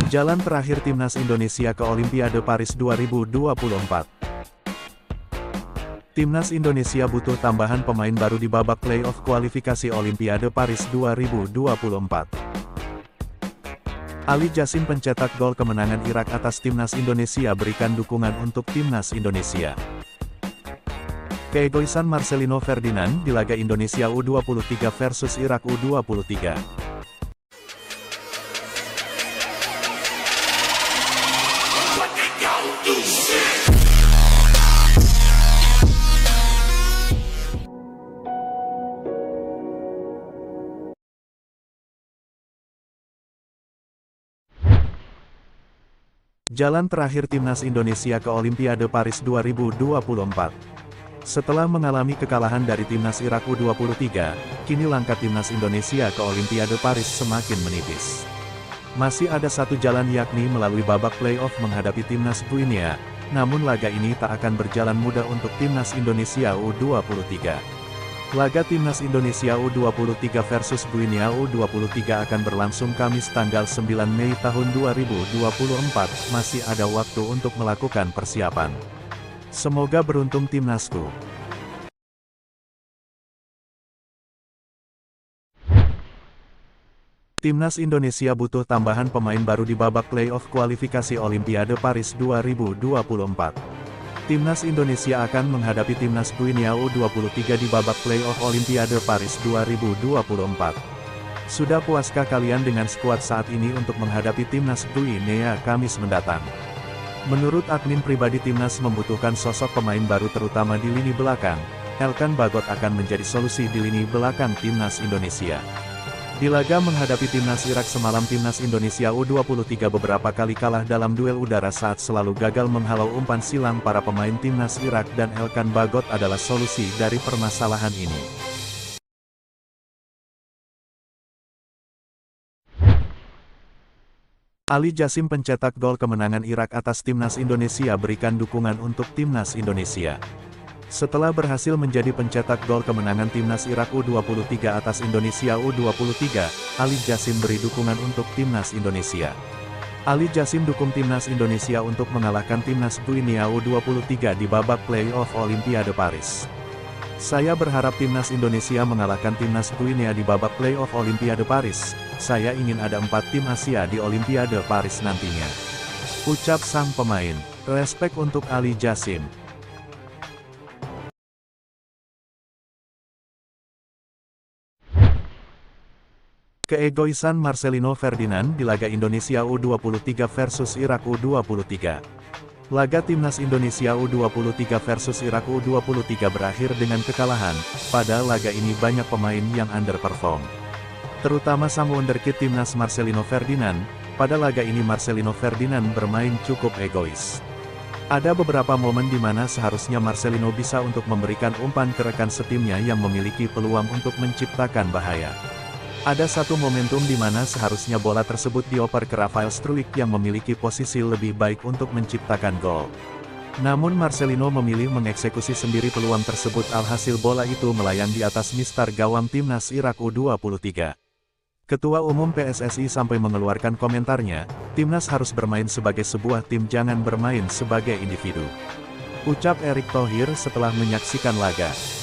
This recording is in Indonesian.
Jalan terakhir Timnas Indonesia ke Olimpiade Paris 2024. Timnas Indonesia butuh tambahan pemain baru di babak play-off kualifikasi Olimpiade Paris 2024. Ali Jassim pencetak gol kemenangan Irak atas Timnas Indonesia berikan dukungan untuk Timnas Indonesia. Keegoisan Marcelino Ferdinand di laga Indonesia U23 versus Irak U23. Jalan terakhir Timnas Indonesia ke Olimpiade Paris 2024. Setelah mengalami kekalahan dari Timnas Irak U23, kini langkah Timnas Indonesia ke Olimpiade Paris semakin menipis. Masih ada satu jalan yakni melalui babak play-off menghadapi Timnas Guinea, namun laga ini tak akan berjalan mudah untuk Timnas Indonesia U23. Laga Timnas Indonesia U23 versus Guinea U23 akan berlangsung Kamis tanggal 9 Mei tahun 2024, masih ada waktu untuk melakukan persiapan. Semoga beruntung timnasku. Timnas Indonesia butuh tambahan pemain baru di babak play-off kualifikasi Olimpiade Paris 2024. Timnas Indonesia akan menghadapi Timnas Guinea U23 di babak play-off Olimpiade Paris 2024. Sudah puaskah kalian dengan skuad saat ini untuk menghadapi Timnas Guinea Kamis mendatang? Menurut admin pribadi Timnas membutuhkan sosok pemain baru terutama di lini belakang. Elkan Bagot akan menjadi solusi di lini belakang Timnas Indonesia. Di laga menghadapi Timnas Irak semalam Timnas Indonesia U23 beberapa kali kalah dalam duel udara saat selalu gagal menghalau umpan silang para pemain Timnas Irak dan Elkan Bagot adalah solusi dari permasalahan ini. Ali Jassim pencetak gol kemenangan Irak atas Timnas Indonesia berikan dukungan untuk Timnas Indonesia. Setelah berhasil menjadi pencetak gol kemenangan Timnas Irak U23 atas Indonesia U23, Ali Jassim beri dukungan untuk Timnas Indonesia. Ali Jassim dukung Timnas Indonesia untuk mengalahkan Timnas Guinea U23 di babak play-off Olimpiade Paris. Saya berharap Timnas Indonesia mengalahkan Timnas Guinea di babak play-off Olimpiade Paris. Saya ingin ada 4 tim Asia di Olimpiade Paris nantinya. Ucap sang pemain. Respek untuk Ali Jassim. Keegoisan Marcelino Ferdinand di laga Indonesia U23 versus Irak U23. Laga Timnas Indonesia U23 versus Irak U23 berakhir dengan kekalahan. Pada laga ini banyak pemain yang underperform. Terutama sang wonderkid Timnas Marcelino Ferdinand. Pada laga ini Marcelino Ferdinand bermain cukup egois. Ada beberapa momen di mana seharusnya Marcelino bisa untuk memberikan umpan ke rekan setimnya yang memiliki peluang untuk menciptakan bahaya. Ada satu momentum di mana seharusnya bola tersebut dioper ke Rafael Struijk yang memiliki posisi lebih baik untuk menciptakan gol. Namun Marcelino memilih mengeksekusi sendiri peluang tersebut alhasil bola itu melayang di atas mistar gawang Timnas Irak U23. Ketua Umum PSSI sampai mengeluarkan komentarnya, Timnas harus bermain sebagai sebuah tim jangan bermain sebagai individu. Ucap Erick Thohir setelah menyaksikan laga.